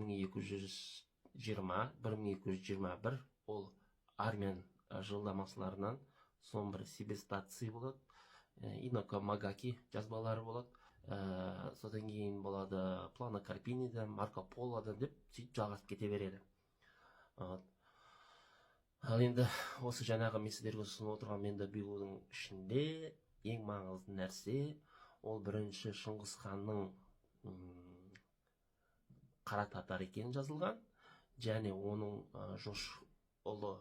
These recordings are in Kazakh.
1220-1221 ол армян жылнамасыларынан соның бір себестации болады, Инока Магаки жазбалары болады, содан кейін болады Плана Карпинида, Марко Полода деп сөйтіп жалғасып кете береді. Ал енді осы жаңағы мен сіздерге ұсынып отырған Менда Билудің ішінде ең маңызды нәрсе ол бірінші Шыңғыс ханның қара татар екені жазылған, және оның Жош ұлы,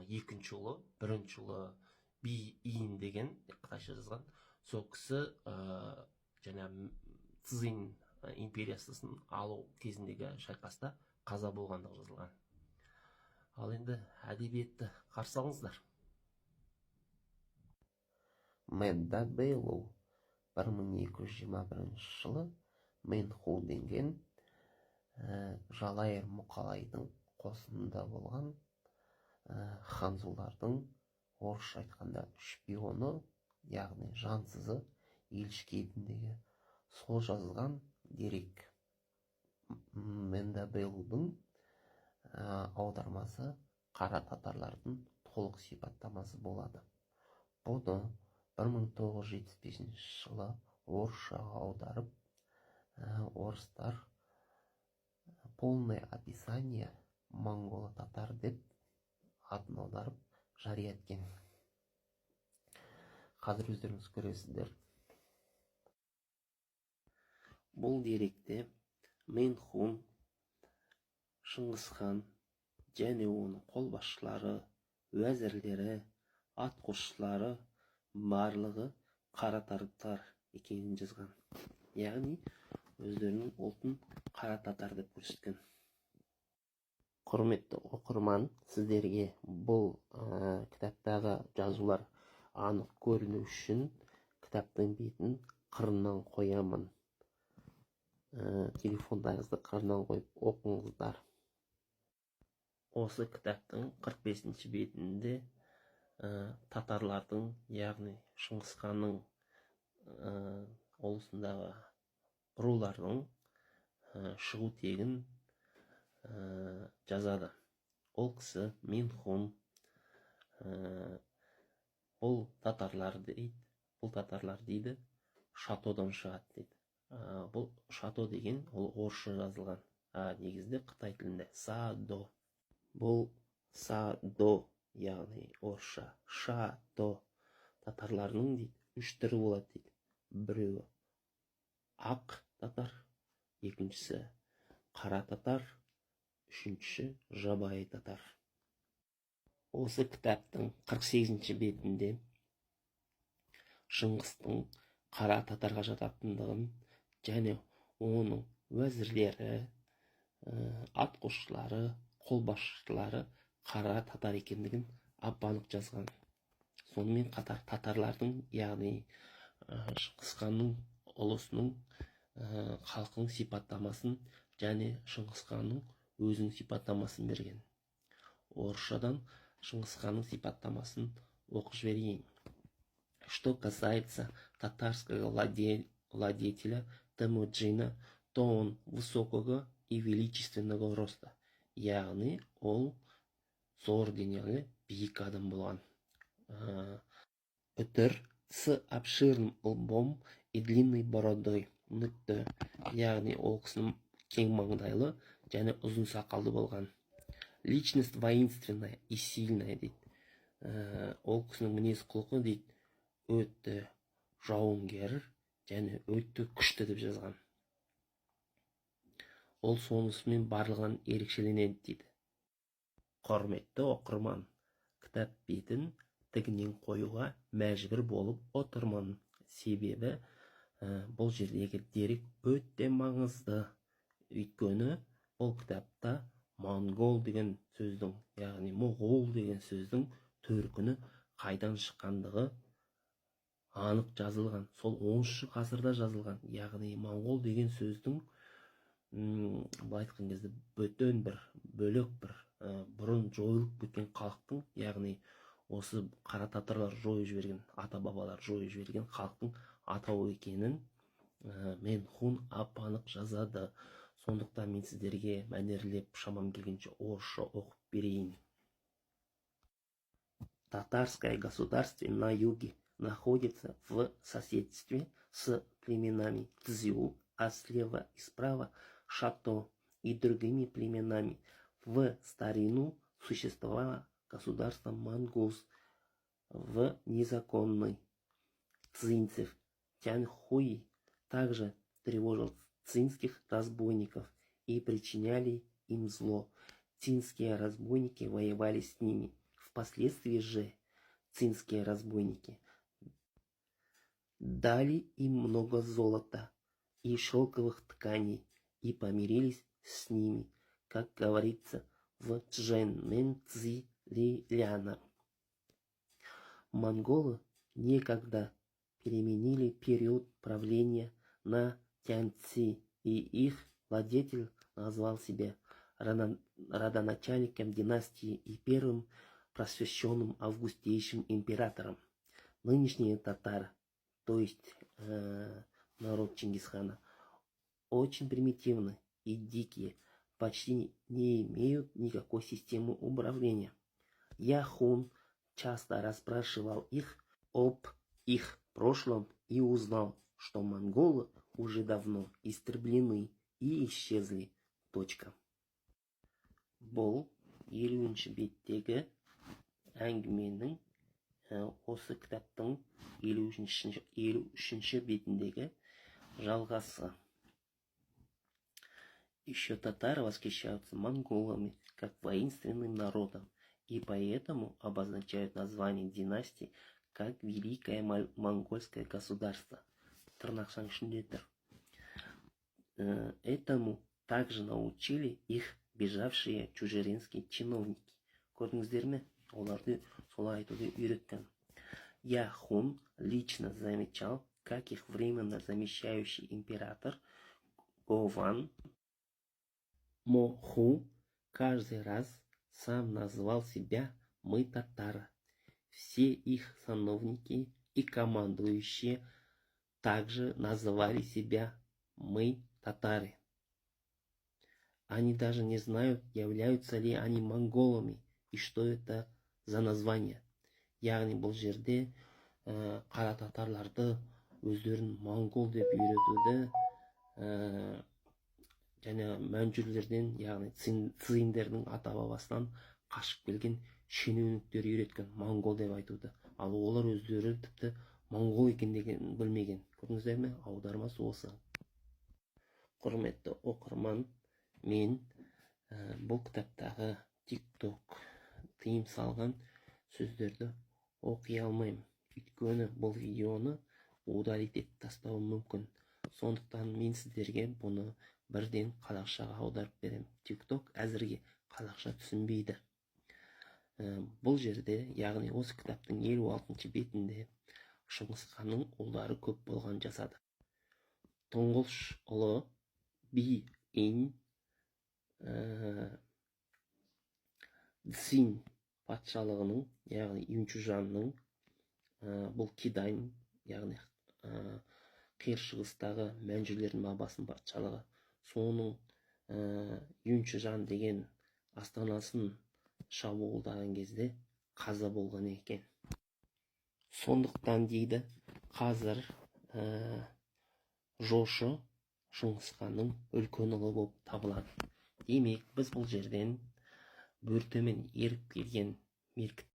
екінші ұлы, бірінші ұлы Би Иін деген қытайша жазған. Сол кісі және Цзинь империясын алу кезіндегі шайқаста қаза болғандығы жазылған. Ал енді әдебиетті қарсы алыңыздар. Менда Билу 1221 жылы Менху деген Жалайыр Мұқалайдың қосынында болған ханзулардың орысша айтқанда шпионы, яғни жансызы елші кейпіндегі сол жазылған дерек. Менда Билудің аудармасы қара татарлардың толық сипаттамасы болады. Бұны 1975 жылы орысшаға аударып, орыстар полное описание монголо-татар деп атын аударып жария еткен. Қазір өздеріңіз көресіздер. Бұл деректе Менхун, Шыңғыс хан және оның қолбасшылары, уәзірлері, атқосшылары барлығы қара татар екенін жазған. Яғни өздерінің ұлтын қара татар деп көрсеткен. Құрметті оқырман, сіздерге бұл кітаптағы жазулар анық көріну үшін кітаптың бетін қырынан қоямын. Телефондарыңызды қырынан қойып оқыңыздар. Осы кітаптың 45-ші бетінде татарлардың, яғни Шыңғыс ханның ұлысындағы рулардың шығу тегін жазады. Ол кісі Менхун, бұл татарлар дейді, шатодан шығады дейді. Бұл шато деген ол орысша жазылған. Негізде Қытай тілінде Садо. Бұл Садо, яғни орысша шато татарларының дейді, үш түрі болады дейді. Біреуі ақ татар, екіншісі қара татар, үшіншісі жабайы татар. Осы кітаптың 48-ші бетінде Шыңғыстың қара татарға жататындығын және оның уәзірлері, атқосшылары, қолбасшылары қара татар екендігін ап-анық жазған. Сонымен қатар татарлардың, яғни Шыңғыс ханның ұлысының халқының сипаттамасын және Шыңғыс ханның өзінің сипаттамасын берген. Орысшадан Шыңғыс ханның сипаттамасын оқып жіберейін. Что касается татарского владетеля Темуджина, то он высокого и величественного роста. Яғни ол зор денелі биік адам болған. Үтір с обширным лбом и длинной бородой. Нүкті, яғни ол кісінің кең маңдайлы және ұзын сақалды болған. Личность воинственная и сильная дейді. Ол кісінің мінез құлқы дейді, өтті жауынгер және өтті күшті деп жазған. Ол сонысымен барлығынан ерекшеленеді дейді. Құрметті оқырман, кітап бетін тігінен қоюға мәжбүр болып отырмын. Себебі бұл жердегі дерек өте маңызды. Өйткені бұл кітапта монгол деген сөздің, яғни моғол деген сөздің төркіні қайдан шыққандығы анық жазылған. Сол 10-шы ғасырда жазылған. Яғни моңғол деген сөздің былай айтқан кезде бөтен бір бөлек бір бұрын жойылып кеткен халықтың, яғни осы қара татарлар жойып жіберген, ата бабалар жойып жіберген халықтың атауы екенін Менхун ап-анық жазады. Сондықтан мен сіздерге мәнерлеп шамам келгенше орысша оқып берейін. Татарское государство на юге находится в соседстве с племенами Цзю, а слева и справа Шато и другими племенами. В старину существовало государство Монгуз в незаконной. Цинцев Тяньхуй также тревожил цинских разбойников и причиняли им зло. Цинские разбойники воевали с ними. Впоследствии же цинские разбойники дали им много золота и шелковых тканей и помирились с ними, как говорится в Чжэнмен Цзи Ляна. Монголы некогда переменили период правления на Тяньци, и их владетель назвал себя родоначальником династии и первым просвещенным августейшим императором. Нынешние татары, то есть народ Чингисхана, очень примитивны и дикие, почти не имеют никакой системы управления. Яхун часто расспрашивал их об их прошлом и узнал, что монголы уже давно истреблены и исчезли. Бұл 50-ші беттегі әңгіменің осы кітаптың 53-ші бетіндегі жалғасы. Еще татары восхищаются монголами как воинственным народом, и поэтому обозначают название династии как Великое Монгольское государство. Этому также научили их бежавшие чужеринские чиновники. Көрдіңіздер ме? Оларды солай айтуды үйреткен. Яхун лично замечал, как их временно замещающий император Гован Моху каждый раз сам назвал себя «Мы татары». Все их сановники и командующие также называли себя «Мы татары». Они даже не знают, являются ли они монголами и что это за название. Яғни бұл жерде қара татарларды өздерін монгол деп үйретуді және мәнжүрлерден, яғни цзиндердің ата бабасынан қашып келген шенеуніктер үйреткен монгол деп айтуды. Ал олар өздері тіпті монгол екендігін білмеген. Көрдіңіздер ме? Аудармасы осы. Құрметті оқырман, мен бұл кітаптағы TikTok тыйым салған сөздерді оқи алмаймын. Өйткені бұл видеоны удалить етіп тастауым мүмкін. Сондықтан мен сіздерге бұны бірден қазақшаға аударып беремін. TikTok әзірге қазақша түсінбейді. Бұл жерде, яғни осы кітаптың 56-шы бетінде Шыңғысханның ұлдары көп болған жазады. Тұңғыш ұлы Би-ин Цзинь патшалығының, яғни Юнчужанның, бұл Кидань, яғни қиыр шығыстағы мәнжүрлердің бабасының патшалығы, соның Юнчужан деген астанасын шабуылдаған кезде қаза болған екен. Сондықтан дейді, қазір Жошы Шыңғысханның үлкен ұлы болып табылады. Демек, біз бұл жерден бөртемен еріп келген меркіт